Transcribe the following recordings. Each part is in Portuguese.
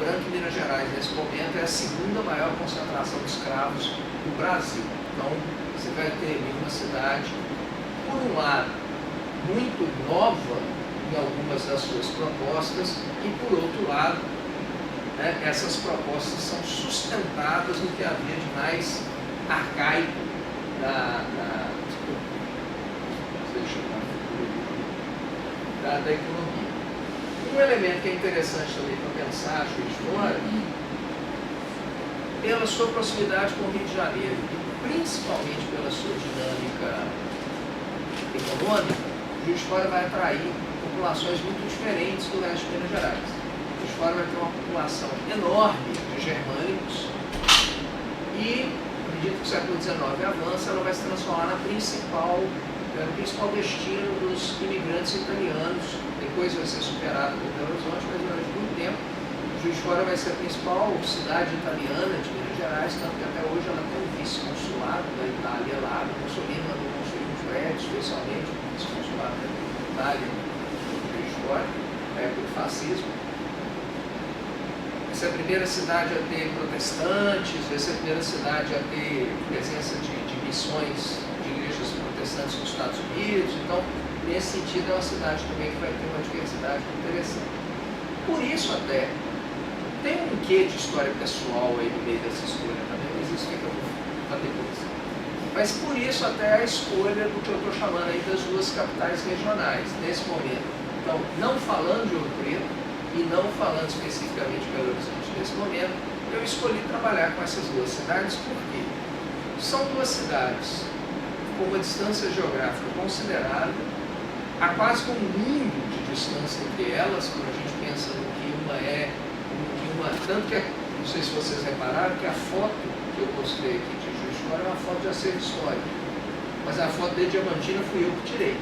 Branco, em Minas Gerais, nesse momento, é a segunda maior concentração de escravos do Brasil. Então, você vai ter ali uma cidade, por um lado, muito nova em algumas das suas propostas, e por outro lado, né, essas propostas são sustentadas no que havia de mais arcaico da economia. Um elemento que é interessante também para pensar, Juiz de Fora, pela sua proximidade com o Rio de Janeiro, e principalmente pela sua dinâmica econômica, Juiz de Fora vai atrair populações muito diferentes do resto de Minas Gerais. Juiz de Fora vai ter uma população enorme de germânicos e, à medida que o século XIX avança, ela vai se transformar no principal destino dos imigrantes italianos. Depois vai ser superado por Belo Horizonte, mas durante muito tempo Juiz de Fora vai ser a principal cidade italiana de Minas Gerais, tanto que até hoje ela tem um vice-consulado da Itália lá. O Mussolini mandou construir um prédio, especialmente o vice-consulado da Itália de Juiz de Fora, na época do fascismo. Vai ser a primeira cidade a ter protestantes, vai ser a primeira cidade a ter presença de missões de igrejas protestantes nos Estados Unidos. Então, nesse sentido, é uma cidade também que vai ter uma diversidade interessante. Por isso, até, tem um quê de história pessoal aí no meio dessa escolha também, mas isso fica para depois. Mas por isso, até a escolha do que eu estou chamando aí das duas capitais regionais, nesse momento. Então, não falando de Ouro Preto e não falando especificamente de Belo Horizonte nesse momento, eu escolhi trabalhar com essas duas cidades porque são duas cidades com uma distância geográfica considerável, há quase um mundo de distância entre elas, quando a gente pensa no que uma é, tanto que, não sei se vocês repararam, que a foto que eu mostrei aqui de Juiz de Fora é uma foto de acervo histórico, mas a foto de Diamantina fui eu que tirei.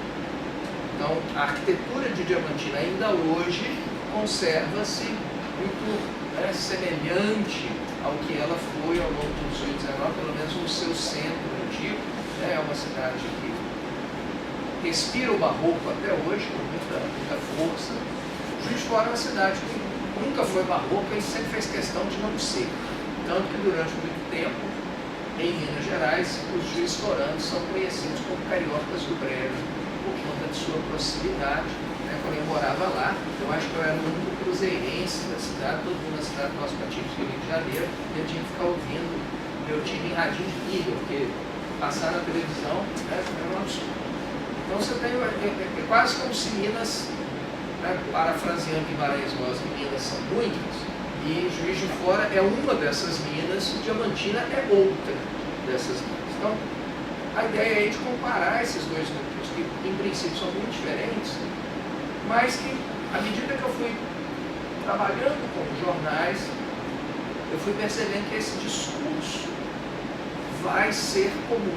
Então, a arquitetura de Diamantina ainda hoje conserva-se muito semelhante ao que ela foi ao longo do século XIX, pelo menos no seu centro antigo. É uma cidade que respira o barroco até hoje, com muita força. Juiz de Fora é uma cidade que nunca foi barroca e sempre fez questão de não ser. Tanto que durante muito tempo, em Minas Gerais, os juiz-foranos são conhecidos como cariocas do Breve, por conta de sua proximidade. Quando eu morava lá, eu acho que eu era o único cruzeirense da cidade, todo mundo na cidade próxima tinha do Rio de Janeiro, e eu tinha que ficar ouvindo meu time em radinho de pilha, porque passar na televisão era um absurdo. Então você tem, é quase como se Minas, parafraseando Guimarães Rosa, que Minas são muitas, e Juiz de Fora é uma dessas minas, e Diamantina é outra dessas minas. Então, a ideia é de comparar esses dois núcleos, que em princípio são muito diferentes, mas que, à medida que eu fui trabalhando com jornais, eu fui percebendo que esse discurso vai ser comum.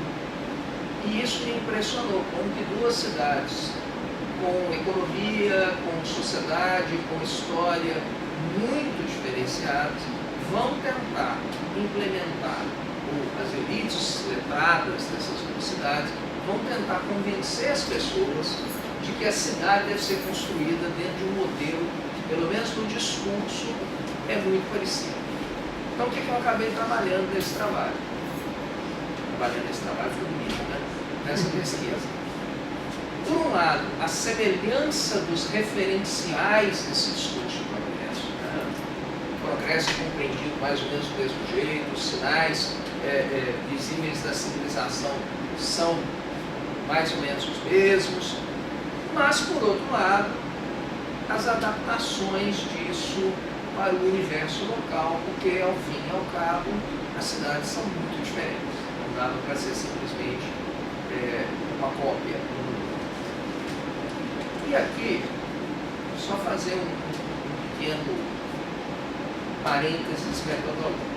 E isso me impressionou, como que duas cidades com economia, com sociedade, com história muito diferenciadas vão tentar implementar, ou as elites letradas dessas duas cidades vão tentar convencer as pessoas de que a cidade deve ser construída dentro de um modelo que, pelo menos no discurso, é muito parecido. Então, o que eu acabei trabalhando nesse trabalho? Trabalhando nesse trabalho foi bonito, né? Nessa pesquisa. Por um lado, a semelhança dos referenciais desse discurso de progresso. Né? O progresso é compreendido mais ou menos do mesmo jeito, os sinais visíveis da civilização são mais ou menos os mesmos, mas, por outro lado, as adaptações disso para o universo local, porque, ao fim e ao cabo, as cidades são muito diferentes. Não dava para ser simplesmente uma cópia. E aqui, só fazer um pequeno parênteses metodológico.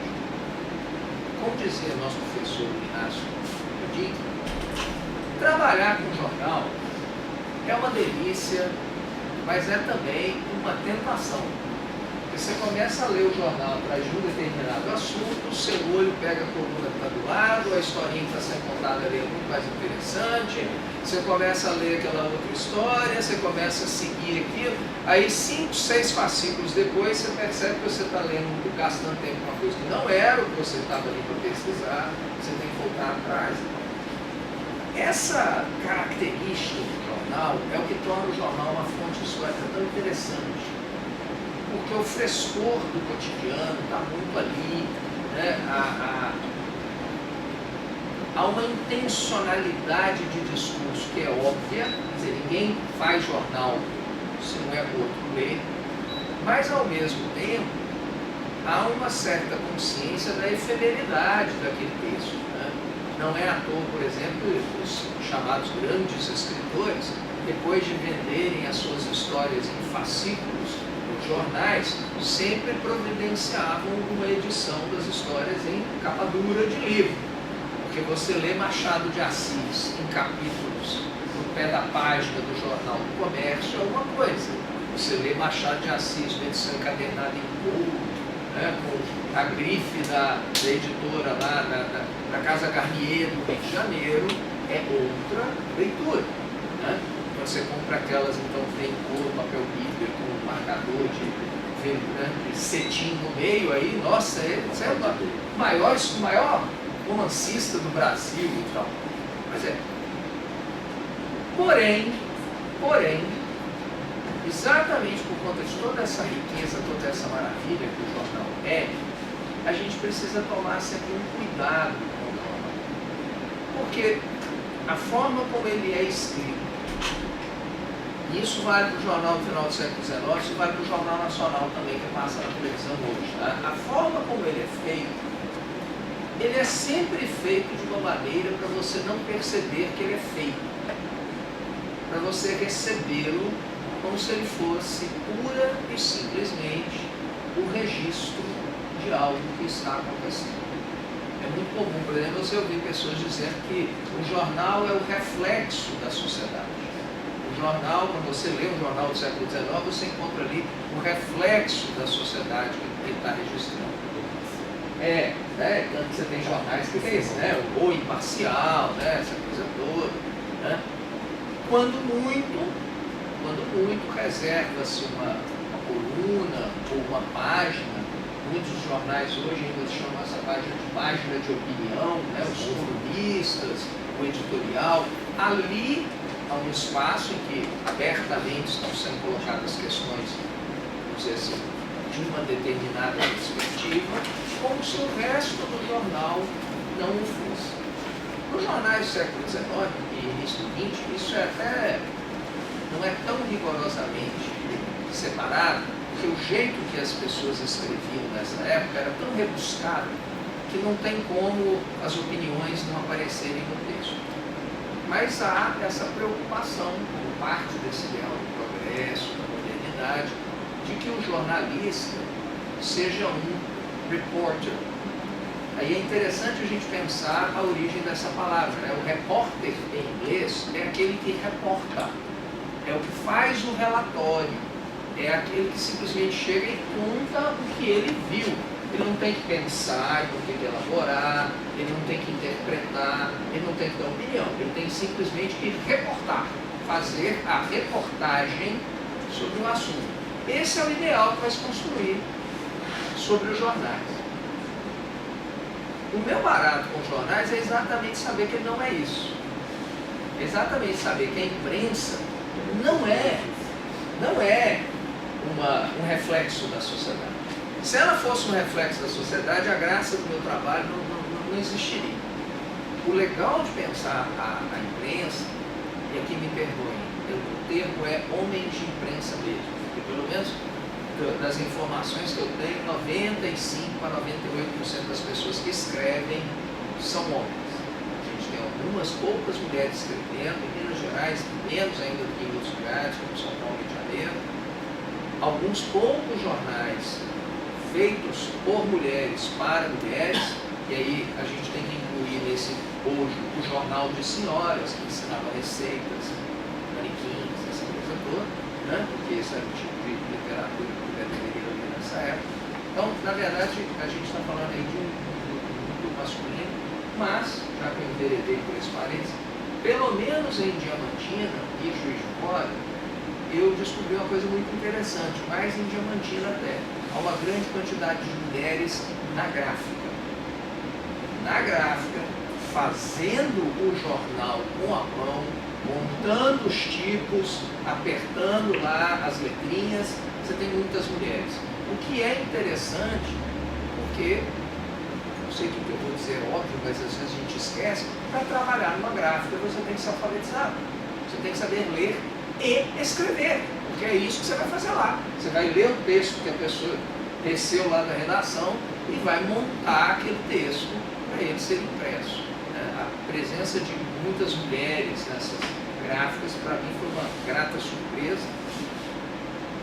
Como dizia nosso professor Inácio Dito, trabalhar com jornal é uma delícia, mas é também uma tentação. Porque você começa a ler o jornal atrás de um determinado assunto, o seu olho pega a coluna que está do lado, a historinha que está sendo contada ali é muito mais interessante, você começa a ler aquela outra história, você começa a seguir aquilo, aí 5, 6 fascículos depois você percebe que você está lendo, gastando tempo com uma coisa que não era o que você estava ali para pesquisar, você tem que voltar atrás. Essa característica do jornal é o que torna o jornal uma fonte histórica tão interessante. Porque o frescor do cotidiano está muito ali, né? Há uma intencionalidade de discurso que é óbvia, quer dizer, ninguém faz jornal se não é o outro ler, mas ao mesmo tempo há uma certa consciência da efemeridade daquele texto. Né? Não é à toa, por exemplo, os chamados grandes escritores, depois de venderem as suas histórias em fascículos, jornais sempre providenciavam uma edição das histórias em capa dura de livro. Porque você lê Machado de Assis em capítulos no pé da página do Jornal do Comércio é uma coisa. Você lê Machado de Assis, uma edição encadernada em couro, né, com a grife da editora lá da Casa Garnier do Rio de Janeiro, é outra leitura. Né? Você compra aquelas, então, tem couro, papel bíblia, com marcador de cetim no meio aí, nossa, você é o maior romancista do Brasil e tal. Mas porém, exatamente por conta de toda essa riqueza, toda essa maravilha que o jornal é, a gente precisa tomar sempre um cuidado com o jornal. Porque a forma como ele é escrito, e isso vale para o jornal do final do século XIX, isso vale para o Jornal Nacional também, que passa na televisão hoje. Tá? A forma como ele é feito, ele é sempre feito de uma maneira para você não perceber que ele é feito. Para você recebê-lo como se ele fosse pura e simplesmente o registro de algo que está acontecendo. É muito comum, por exemplo, você ouvir pessoas dizendo que o jornal é o reflexo da sociedade. O jornal, quando você lê um jornal do século XIX, você encontra ali o reflexo da sociedade que ele está registrando. Né? Tanto que você tem jornais que tem isso, né? O imparcial, né? Essa coisa toda. Né? Quando muito reserva-se uma coluna ou uma página. Muitos jornais hoje ainda chamam essa página de opinião, né? Os colunistas, o editorial. Ali há um espaço em que abertamente estão sendo colocadas questões, vamos dizer assim, de uma determinada perspectiva, como se o resto do jornal não o fosse. Nos jornais do século XIX e início do XX, isso não é tão rigorosamente separado, porque o jeito que as pessoas escreviam nessa época era tão rebuscado que não tem como as opiniões não aparecerem no texto. Mas há essa preocupação, como parte desse ideal do progresso, da modernidade, de que o jornalista seja um reporter. Aí é interessante a gente pensar a origem dessa palavra. Né? O repórter, em inglês, é aquele que reporta, é o que faz o relatório, é aquele que simplesmente chega e conta o que ele viu. Ele não tem que pensar, ele não tem que elaborar, ele não tem que interpretar, ele não tem que dar opinião, ele tem simplesmente que reportar, fazer a reportagem sobre um assunto. Esse é o ideal que vai se construir sobre os jornais. O meu barato com os jornais é exatamente saber que ele não é isso. É exatamente saber que a imprensa não é um reflexo da sociedade. Se ela fosse um reflexo da sociedade, a graça do meu trabalho não existiria. O legal de pensar a imprensa, e aqui me perdoem, o termo é homem de imprensa mesmo, porque pelo menos das informações que eu tenho, 95% a 98% das pessoas que escrevem são homens. A gente tem algumas poucas mulheres escrevendo, em Minas Gerais, menos ainda do que em outros lugares, como São Paulo e Rio de Janeiro. Alguns poucos jornais feitos por mulheres para mulheres, e aí a gente tem que incluir nesse bojo o jornal de senhoras, que ensinava receitas, manequins, essa coisa toda, né? Porque esse era o tipo de literatura que deveria ler nessa nessa época. Então, na verdade, a gente está falando aí de um grupo masculino, mas, já que eu enveredei por esse parênteses, pelo menos em Diamantina e Juiz de Fora, eu descobri uma coisa muito interessante, mais em Diamantina até. Há uma grande quantidade de mulheres na gráfica. Na gráfica, fazendo o jornal com a mão, montando os tipos, apertando lá as letrinhas, você tem muitas mulheres. O que é interessante, porque, não sei o que eu vou dizer, óbvio, mas às vezes a gente esquece, para trabalhar numa gráfica você tem que ser alfabetizado. Você tem que saber ler e escrever, porque é isso que você vai fazer lá. Você vai ler o texto que a pessoa desceu lá da redação e vai montar aquele texto para ele ser impresso. A presença de muitas mulheres nessas gráficas, para mim, foi uma grata surpresa.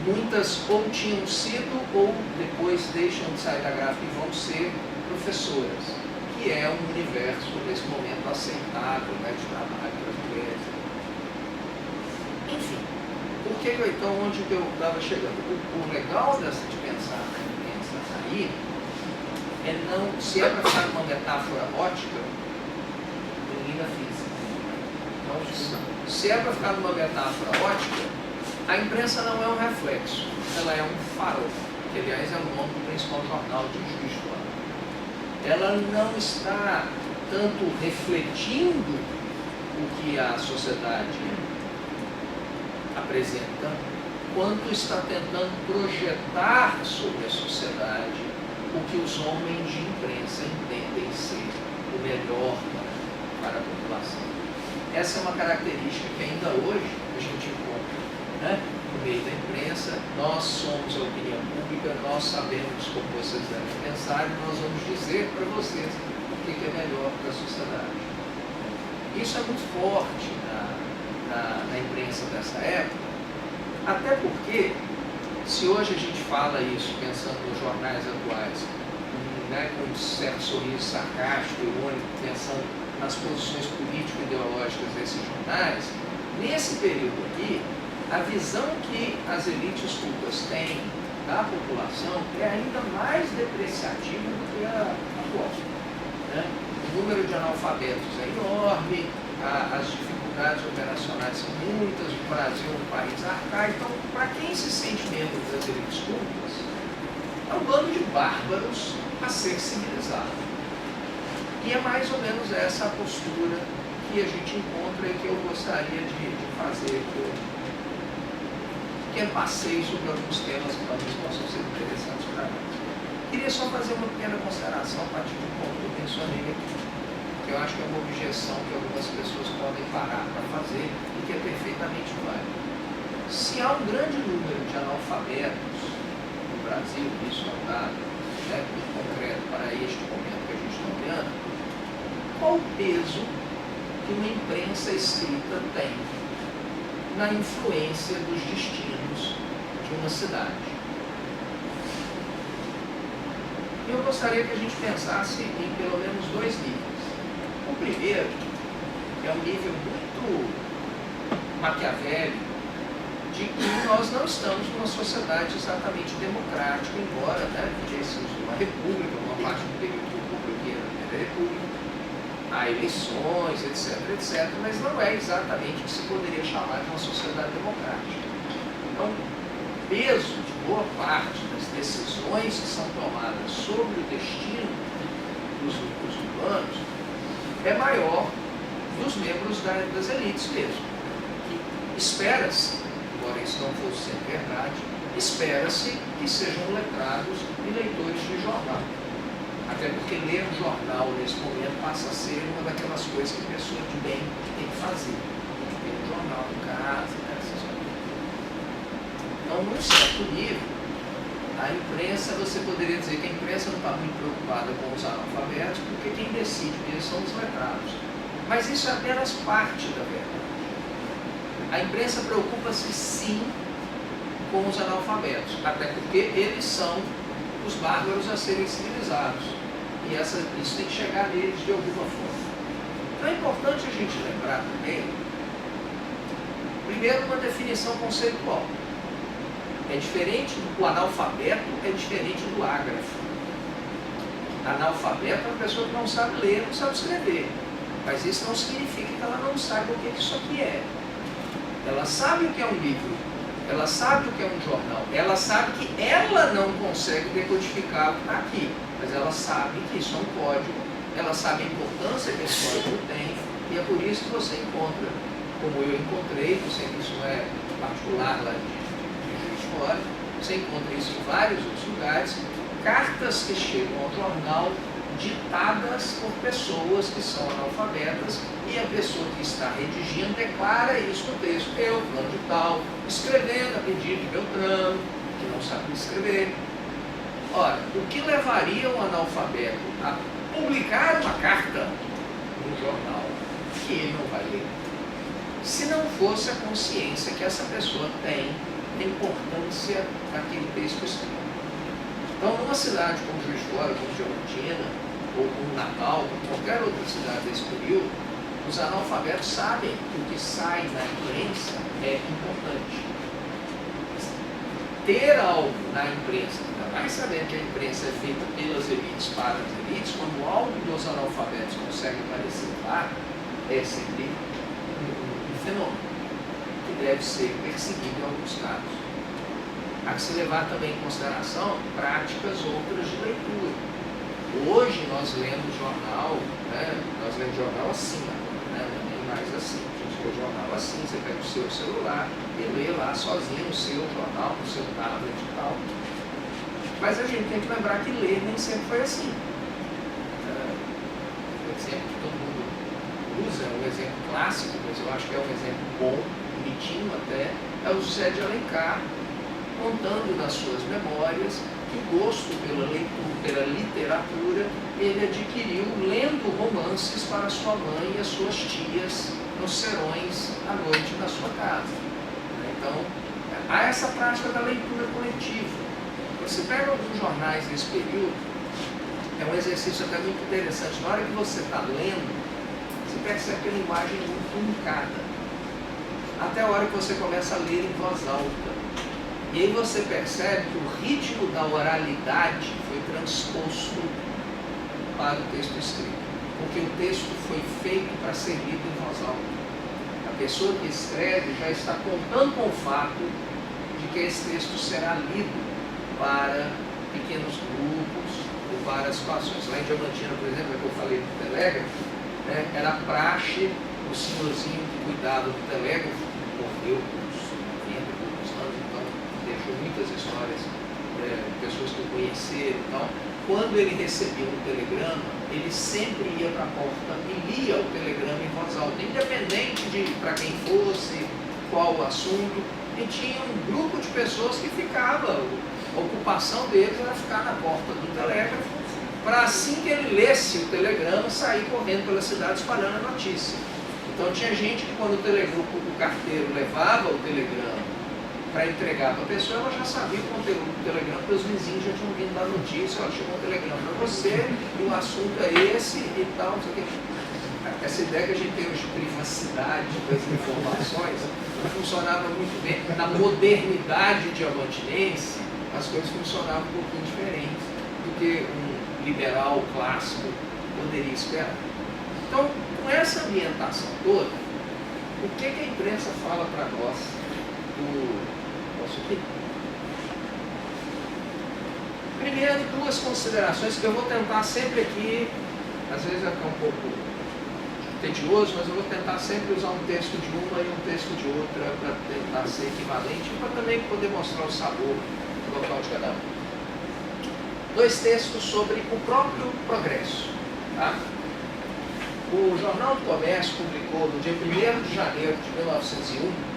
Muitas ou tinham sido ou depois deixam de sair da gráfica e vão ser professoras, que é um universo, nesse momento, aceitável, né, de trabalho para as mulheres. Enfim, por que então, onde eu estava chegando? O legal de pensar na imprensa aí é não, se é para ficar uma metáfora ótica, elimina física. Então, se é para ficar numa metáfora ótica, a imprensa não é um reflexo, ela é um farol, que aliás é o nome do principal jornal de Juiz de Fora. Ela não está tanto refletindo o que a sociedade apresenta, quanto está tentando projetar sobre a sociedade o que os homens de imprensa entendem ser o melhor para a população. Essa é uma característica que ainda hoje a gente encontra, né, no meio da imprensa. Nós somos a opinião pública, nós sabemos como vocês devem pensar e nós vamos dizer para vocês o que é melhor para a sociedade. Isso é muito forte na imprensa dessa época, até porque, se hoje a gente fala isso, pensando nos jornais atuais, né, com um certo sorriso sarcástico, irônico, pensando nas posições político-ideológicas desses jornais, nesse período aqui, a visão que as elites cultas têm da população é ainda mais depreciativa do que a atual. Né? O número de analfabetos é enorme, as dificuldades operacionais são muitas, o Brasil é um país arcaico. Então, para quem se sente membro das elites cultas, é um bando de bárbaros a ser civilizado. E é mais ou menos essa a postura que a gente encontra e que eu gostaria de fazer aqui hoje. Que passeio sobre alguns temas que talvez possam ser interessantes para nós. Queria só fazer uma pequena consideração a partir de um ponto que eu mencionei aqui, que eu acho que é uma objeção que algumas pessoas podem parar para fazer e que é perfeitamente válida. Se há um grande número de analfabetos no Brasil, isso é um dado, né, muito concreto para este momento que a gente está olhando, qual o peso que uma imprensa escrita tem na influência dos destinos de uma cidade? Eu gostaria que a gente pensasse em pelo menos dois níveis. O primeiro é um nível muito maquiavélico de que nós não estamos numa sociedade exatamente democrática, embora, né, vivêssemos numa república, uma parte do período republicano da Primeira República, há eleições, etc., mas não é exatamente o que se poderia chamar de uma sociedade democrática. Então, o peso de boa parte das decisões que são tomadas sobre o destino dos grupos urbanos é maior dos membros das elites mesmo. E espera-se, embora isso não fosse ser verdade, espera-se que sejam letrados e leitores de jornal. Até porque ler jornal nesse momento passa a ser uma daquelas coisas que a pessoa de bem tem que fazer. Tem que ter um jornal em casa, né, essas coisas. Então, num certo nível, a imprensa, você poderia dizer que a imprensa não está muito preocupada com os analfabetos, porque quem decide mesmo são os letrados. Mas isso é apenas parte da verdade. A imprensa preocupa-se sim com os analfabetos, até porque eles são os bárbaros a serem civilizados. E isso tem que chegar neles de alguma forma. Então é importante a gente lembrar também, primeiro, uma definição conceitual. É diferente, o analfabeto é diferente do ágrafo. Analfabeto é uma pessoa que não sabe ler, não sabe escrever. Mas isso não significa que ela não saiba o que isso aqui é. Ela sabe o que é um livro, ela sabe o que é um jornal, ela sabe que ela não consegue decodificar o que está aqui, mas ela sabe que isso é um código, ela sabe a importância que esse código tem, e é por isso que você encontra, como eu encontrei, eu sei que isso não é particular lá de Juiz de Fora, você encontra isso em vários outros lugares, cartas que chegam ao jornal ditadas por pessoas que são analfabetas e a pessoa que está redigindo declara isso no texto. Eu, fulano de tal, escrevendo a pedido de Beltrano, que não sabe escrever. Ora, o que levaria um analfabeto a publicar uma carta no jornal que ele não vai ler? Se não fosse a consciência que essa pessoa tem da importância daquele texto escrito. Então, numa cidade como Juiz de Fora, como Diamantina, ou como Natal, como qualquer outra cidade desse período, os analfabetos sabem que o que sai na imprensa é importante. Ter algo na imprensa, ainda mais sabendo que a imprensa é feita pelas elites para as elites, quando algo dos analfabetos consegue aparecer lá, é sempre um fenômeno que deve ser perseguido em alguns casos. Há que se levar também em consideração práticas outras de leitura. Hoje nós lemos jornal, nós lemos jornal assim, né? Nem mais assim. A gente lê o jornal assim, você pega o seu celular e lê lá sozinho o seu jornal, o seu tablet e tal. Mas a gente tem que lembrar que ler nem sempre foi assim. O exemplo que todo mundo usa, é um exemplo clássico, mas eu acho que é um exemplo bom, bonitinho até, é o José de Alencar, contando nas suas memórias que o gosto pela leitura, pela literatura, ele adquiriu lendo romances para sua mãe e as suas tias nos serões à noite na sua casa. Então, há essa prática da leitura coletiva. Você pega alguns jornais desse período, é um exercício até muito interessante. Na hora que você está lendo, você percebe que a linguagem é muito truncada. Até a hora que você começa a ler em voz alta. E aí você percebe que o ritmo da oralidade foi transposto para o texto escrito, porque o texto foi feito para ser lido em voz alta. A pessoa que escreve já está contando com o fato de que esse texto será lido para pequenos grupos ou para situações. Lá em Diamantina, por exemplo, que eu falei do telégrafo, era praxe, o senhorzinho que cuidava do telégrafo, morreu muitas histórias, pessoas que eu conheceram e tal. Quando ele recebia um telegrama, ele sempre ia para a porta e lia o telegrama em voz alta, independente de para quem fosse, qual o assunto. E tinha um grupo de pessoas que ficava, a ocupação deles era ficar na porta do telégrafo, para assim que ele lesse o telegrama, sair correndo pela cidade espalhando a notícia. Então tinha gente que quando o carteiro levava o telegrama para entregar para a pessoa, ela já sabia o conteúdo do telegrama, porque os vizinhos já tinham vindo dar notícia, olha, chegou um telegrama para você, e o assunto é esse e tal, não sei o quê. Essa ideia que a gente tem hoje de privacidade das informações não funcionava muito bem. Na modernidade diamantinense, as coisas funcionavam um pouquinho diferente do que um liberal clássico poderia esperar. Então, com essa ambientação toda, o que a imprensa fala para nós Primeiro, duas considerações que eu vou tentar sempre aqui, às vezes vai ficar um pouco tedioso, mas eu vou tentar sempre usar um texto de uma e um texto de outra para tentar ser equivalente e para também poder mostrar o sabor do local de cada um. Dois textos sobre o próprio progresso. Tá? O Jornal do Comércio publicou no dia 1º de janeiro de 1901,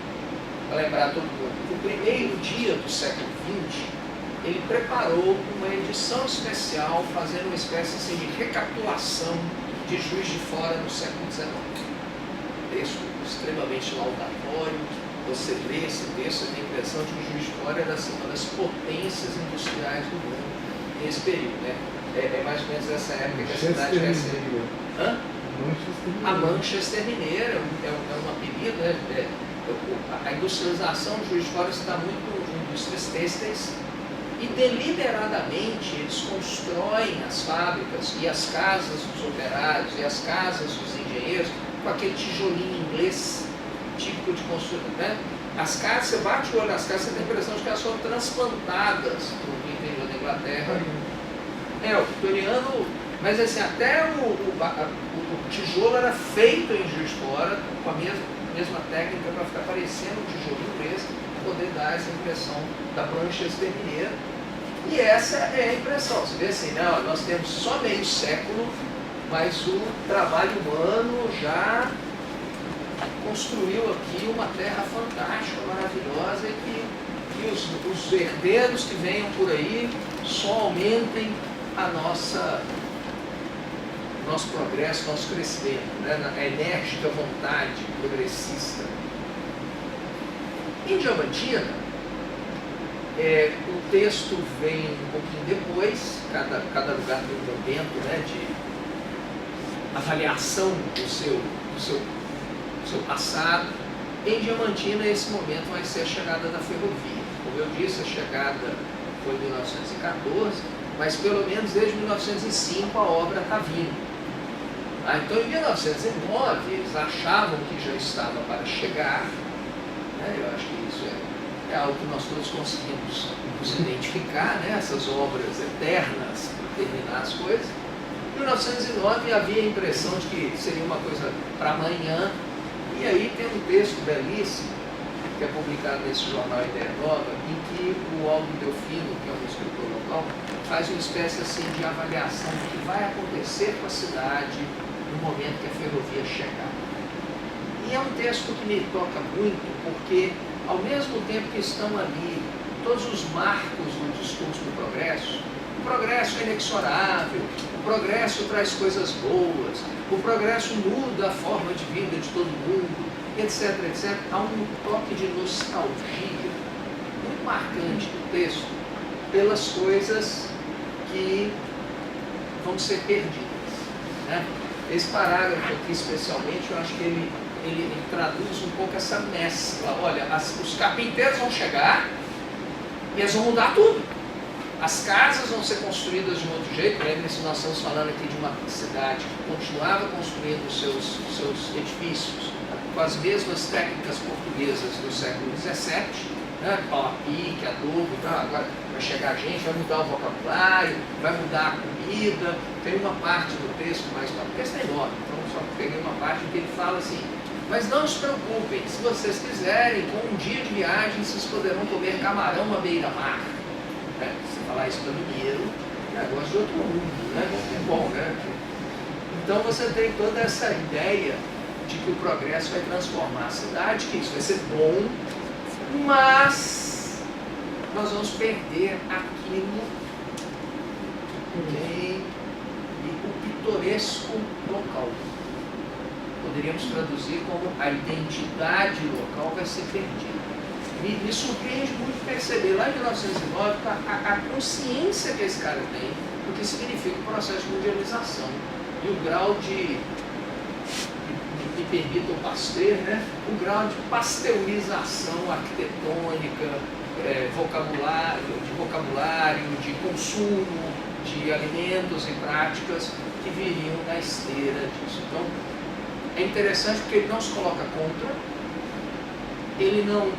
para lembrar todo mundo, no primeiro dia do século XX, ele preparou uma edição especial, fazendo uma espécie assim, de recapitulação de Juiz de Fora no século XIX. Texto extremamente laudatório. Você lê esse texto e tem a impressão de que o Juiz de Fora era assim, uma das potências industriais do mundo nesse período. Né? É mais ou menos essa época que a cidade recebeu. A Manchester Mineira é um apelido, né? A industrialização de Juiz de Fora está muito indústrias têxteis, e deliberadamente eles constroem as fábricas e as casas dos operários e as casas dos engenheiros com aquele tijolinho inglês típico de construção, né? As casas, você bate o olho nas casas, você tem a impressão de que elas foram transplantadas no interior da Inglaterra. O vitoriano, mas assim, até o tijolo era feito em Juiz de Fora com a mesma técnica para ficar parecendo um tijolo inglês, para poder dar essa impressão da Manchester mineira. E essa é a impressão. Você vê assim, não, nós temos só meio século, mas o trabalho humano já construiu aqui uma terra fantástica, maravilhosa, e que os herdeiros que venham por aí só aumentem nosso progresso, nosso crescimento, né? A enérgica vontade progressista. Em Diamantina, o texto vem um pouquinho depois, cada lugar tem um momento, né, de avaliação do seu passado. Em Diamantina, esse momento vai ser a chegada da ferrovia. Como eu disse, a chegada foi em 1914, mas pelo menos desde 1905 a obra está vindo. Então, em 1909, eles achavam que já estava para chegar, né? Eu acho que isso é algo que nós todos conseguimos nos identificar, né? Essas obras eternas para terminar as coisas. Em 1909 havia a impressão de que seria uma coisa para amanhã, e aí tem um texto belíssimo que é publicado nesse jornal Ideia Nova, em que o Aldo Delfino, que é um escritor local, faz uma espécie assim de avaliação do que vai acontecer com a cidade no momento que a ferrovia chegar. E é um texto que me toca muito, porque ao mesmo tempo que estão ali todos os marcos do discurso do progresso, o progresso é inexorável, o progresso traz coisas boas, o progresso muda a forma de vida de todo mundo, etc, etc. Há um toque de nostalgia muito marcante do texto pelas coisas que vão ser perdidas, né? Esse parágrafo aqui, especialmente, eu acho que ele traduz um pouco essa mescla. Olha, os carpinteiros vão chegar e eles vão mudar tudo. As casas vão ser construídas de um outro jeito. Lembre-se, nós estamos falando aqui de uma cidade que continuava construindo os seus edifícios com as mesmas técnicas portuguesas do século XVII, né? Pau a pique, adobo, então agora vai chegar gente, vai mudar o vocabulário, vai mudar a comida. Tem uma parte do texto, mas o texto é enorme, então só peguei uma parte que ele fala assim: mas não se preocupem, se vocês quiserem, com um dia de viagem, vocês poderão comer camarão à beira-mar. Se falar isso para mineiro, é negócio de outro mundo, né? É bom, né? Então você tem toda essa ideia de que o progresso vai transformar a cidade, que isso vai ser bom, mas nós vamos perder aquilo que o pitoresco local. Poderíamos traduzir como a identidade local vai ser perdida. Me surpreende muito perceber lá em 1909 a consciência que esse cara tem do que significa o processo de mundialização e o grau de, me permita o Pasteur, né? O grau de pasteurização arquitetônica, vocabulário, de consumo de alimentos e práticas que viriam na esteira disso. Então, é interessante porque ele não se coloca contra, ele não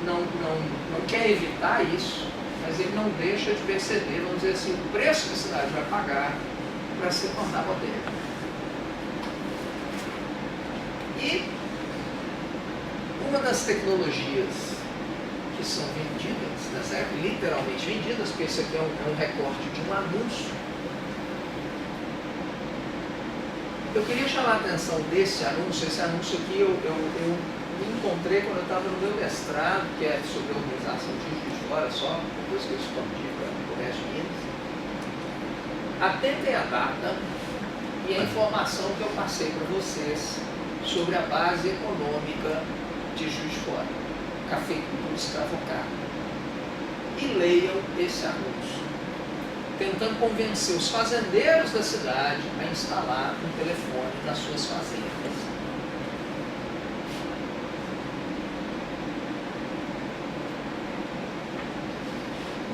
quer evitar isso, mas ele não deixa de perceber, vamos dizer assim, o preço que a cidade vai pagar para se tornar moderna. E uma das tecnologias que são vendidas nessa época, literalmente vendidas, porque esse aqui é um recorte de um anúncio. Eu queria chamar a atenção desse anúncio. Esse anúncio aqui eu me encontrei quando eu estava no meu mestrado, que é sobre a organização de Juiz de Fora, só depois que eu escondi para o resto de Minas. Atentem a data e a informação que eu passei para vocês sobre a base econômica de Juiz de Fora, cafeicultura escravocrata. E leiam esse anúncio, tentando convencer os fazendeiros da cidade a instalar um telefone nas suas fazendas.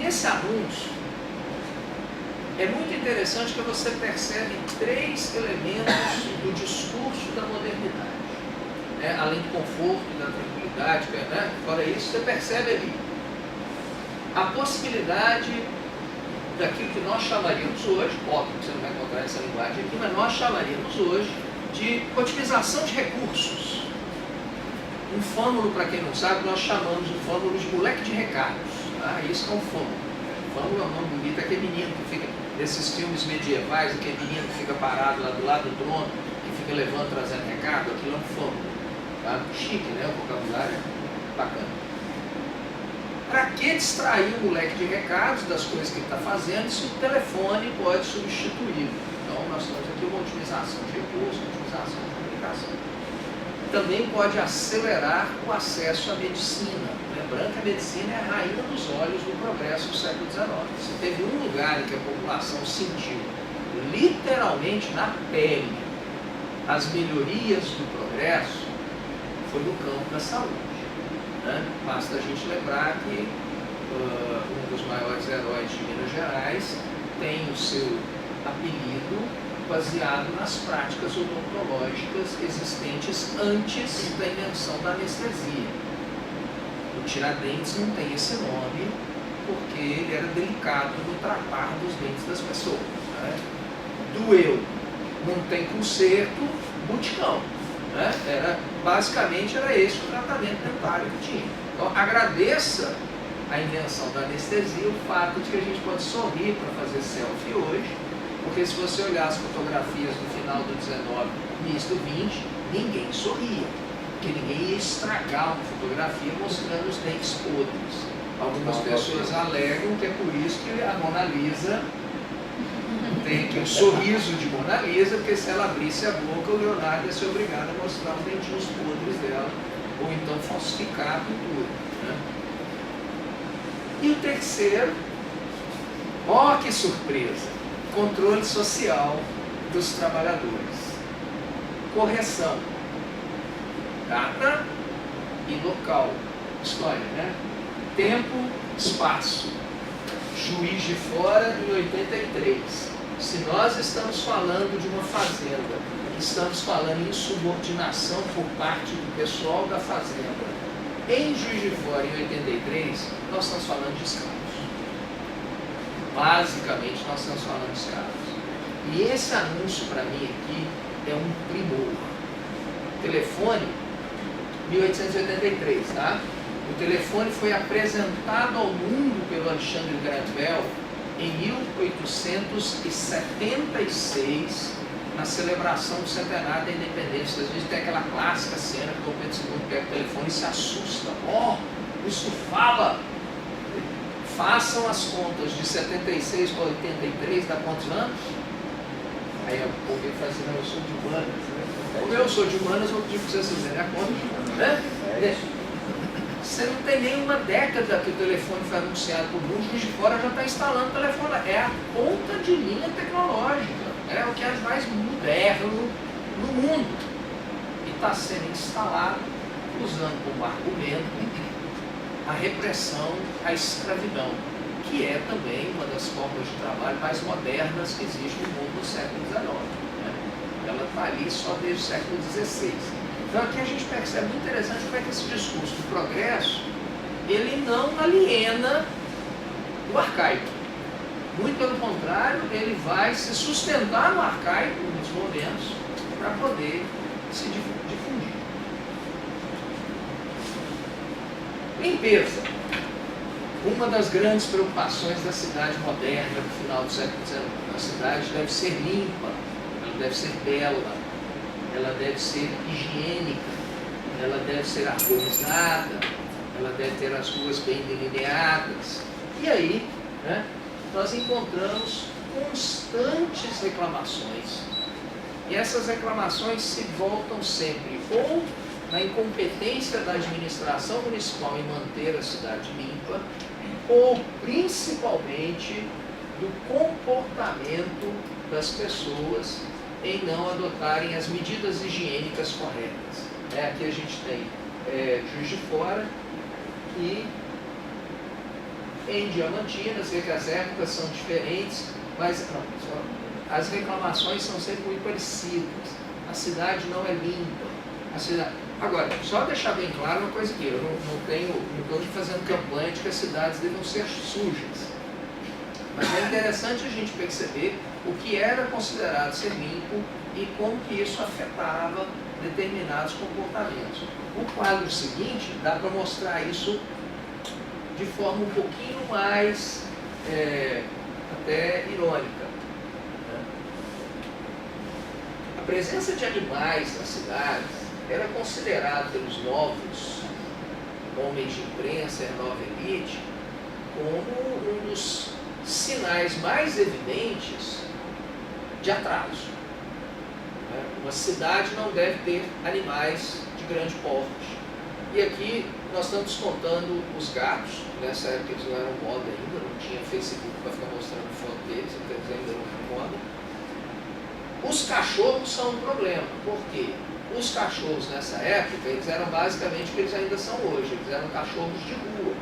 nesse anúncio, é muito interessante que você percebe 3 elementos do discurso da modernidade. Além do conforto, da tranquilidade, fora isso, você percebe ali a possibilidade daquilo que nós chamaríamos hoje, óbvio que você não vai encontrar essa linguagem aqui, mas nós chamaríamos hoje de otimização de recursos. Um fômulo, para quem não sabe, nós chamamos o fômulo de moleque de recados. Tá? Isso é um fômulo. Fômulo é um nome bonito, aquele menino que fica nesses filmes medievais, aquele menino que fica parado lá do lado do trono, que fica levando, trazendo recado, aquilo é um fômulo. Tá? Chique, né? O vocabulário é bacana. Para que distrair o moleque de recados das coisas que ele está fazendo, se o telefone pode substituir? Então, nós temos aqui uma otimização de recursos, uma otimização de comunicação. Também pode acelerar o acesso à medicina. Lembrando que a medicina é a rainha dos olhos do progresso do século XIX. Se teve um lugar em que a população sentiu, literalmente na pele, as melhorias do progresso, foi no campo da saúde. Basta a gente lembrar que um dos maiores heróis de Minas Gerais tem o seu apelido baseado nas práticas odontológicas existentes antes da invenção da anestesia. O Tiradentes não tem esse nome porque ele era delicado no tratar dos dentes das pessoas. Doeu, não tem conserto, buticão. Basicamente era esse o tratamento dentário que tinha. Então agradeça a invenção da anestesia, o fato de que a gente pode sorrir para fazer selfie hoje, porque se você olhar as fotografias do final do 19, início do 20, ninguém sorria, porque ninguém ia estragar uma fotografia mostrando os dentes podres. Algumas pessoas alegam que é por isso que a Mona Lisa tem aqui um sorriso de Mona Lisa, porque se ela abrisse a boca, o Leonardo ia ser obrigado a mostrar os dentinhos podres dela, ou então falsificar a pintura. E o terceiro, ó que surpresa, controle social dos trabalhadores. Correção, data e local, história, tempo, espaço, Juiz de Fora em 83. Se nós estamos falando de uma fazenda, estamos falando em subordinação por parte do pessoal da fazenda, em Juiz de Fora, em 83, nós estamos falando de escravos. Basicamente, nós estamos falando de escravos. E esse anúncio, para mim, aqui, é um primor. Telefone, 1883, tá? O telefone foi apresentado ao mundo pelo Alexandre Graham Bell em 1876, na celebração do centenário da independência. Às vezes tem aquela clássica cena que o Pedro II pega o telefone e se assusta. Isso fala! Façam as contas de 76 para 83, dá quantos anos? Aí o povo fala assim, não, eu sou de humanas. Como eu sou de humanas, eu vou pedir para vocês fazerem a conta. Você não tem nenhuma década que o telefone foi anunciado por mundo, Juiz de Fora já está instalando o telefone. É a ponta de linha tecnológica. É o que é mais moderno no mundo. E está sendo instalado usando como argumento a repressão à escravidão, que é também uma das formas de trabalho mais modernas que existe no mundo no século XIX. Ela está ali só desde o século XVI. Então aqui a gente percebe muito interessante como é que esse discurso do progresso, ele não aliena o arcaico. Muito pelo contrário, ele vai se sustentar no arcaico, nos momentos, para poder se difundir. Limpeza. Uma das grandes preocupações da cidade moderna no final do século XIX. A cidade deve ser limpa, ela deve ser bela, ela deve ser higiênica, ela deve ser arborizada, ela deve ter as ruas bem delineadas. E aí, nós encontramos constantes reclamações. E essas reclamações se voltam sempre ou na incompetência da administração municipal em manter a cidade limpa, ou principalmente do comportamento das pessoas em não adotarem as medidas higiênicas corretas. Aqui a gente tem Juiz de Fora, e em Diamantina. Sei que as épocas são diferentes, mas não, as reclamações são sempre muito parecidas. A cidade não é limpa. A cidade... Agora, só deixar bem claro uma coisa aqui, eu não estou fazendo campanha de que as cidades devam ser sujas. Mas é interessante a gente perceber o que era considerado ser limpo e como que isso afetava determinados comportamentos. O quadro seguinte dá para mostrar isso de forma um pouquinho mais até irônica. A presença de animais nas cidades era considerada pelos novos homens de imprensa e a nova elite como um dos sinais mais evidentes de atraso. Uma cidade não deve ter animais de grande porte. E aqui nós estamos contando os gatos. Nessa época eles não eram moda ainda, não tinha Facebook para ficar mostrando foto deles, então eles ainda não eram moda. Os cachorros são um problema, porque os cachorros nessa época, eles eram basicamente o que eles ainda são hoje, eles eram cachorros de rua.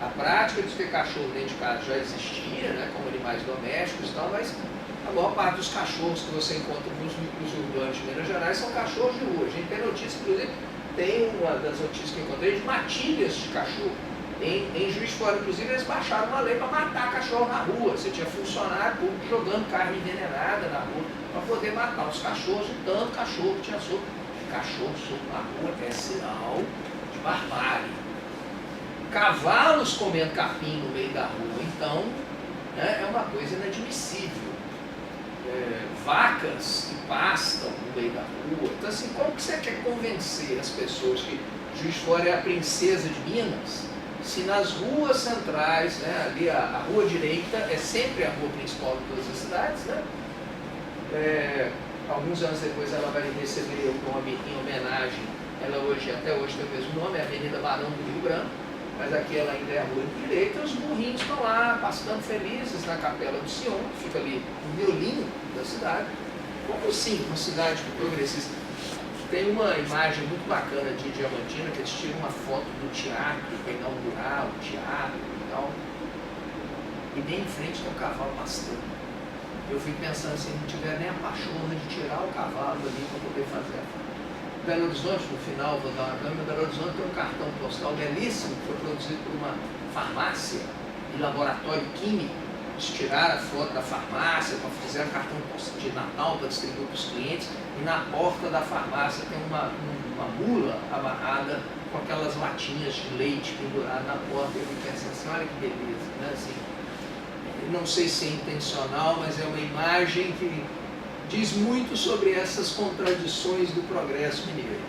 A prática de ter cachorro dentro de casa já existia, né, como animais domésticos e tal, mas a maior parte dos cachorros que você encontra nos núcleos urbanos de Minas Gerais são cachorros de rua. A gente tem notícia, inclusive, tem uma das notícias que eu encontrei de matilhas de cachorro. Em Juiz de Fora, inclusive, eles baixaram uma lei para matar cachorro na rua. Você tinha funcionário público jogando carne envenenada na rua para poder matar os cachorros, o tanto cachorro que tinha solto. Cachorro solto na rua é sinal de barbárie. Cavalos comendo capim no meio da rua, então, é uma coisa inadmissível. Vacas que pastam no meio da rua. Então, assim, como que você quer convencer as pessoas que Juiz de Fora é a princesa de Minas, se nas ruas centrais, né, ali a rua direita é sempre a rua principal de todas as cidades, né? Alguns anos depois ela vai receber o nome em homenagem, ela até hoje tem o mesmo nome, é a Avenida Barão do Rio Branco, mas aqui ela ainda é a rua direita, e os burrinhos estão lá, pastando felizes na Capela do Sion, que fica ali no violinho da cidade. Como assim, uma cidade progressista? Tem uma imagem muito bacana de Diamantina, que eles tiram uma foto do teatro, para inaugurar o teatro e tal, e bem em frente tem um cavalo pastando. Eu fico pensando assim, não tiver nem a pachorra de tirar o cavalo ali para poder fazer a foto. Belo Horizonte, no final, vou dar uma câmera, Belo Horizonte tem um cartão postal belíssimo, que foi produzido por uma farmácia e laboratório químico. Eles tiraram a foto da farmácia, fizeram cartão de Natal para distribuir para os clientes, e na porta da farmácia tem uma mula amarrada com aquelas latinhas de leite penduradas na porta. Eu pensei assim, olha que beleza, né? Assim, não sei se é intencional, mas é uma imagem que diz muito sobre essas contradições do progresso mineiro.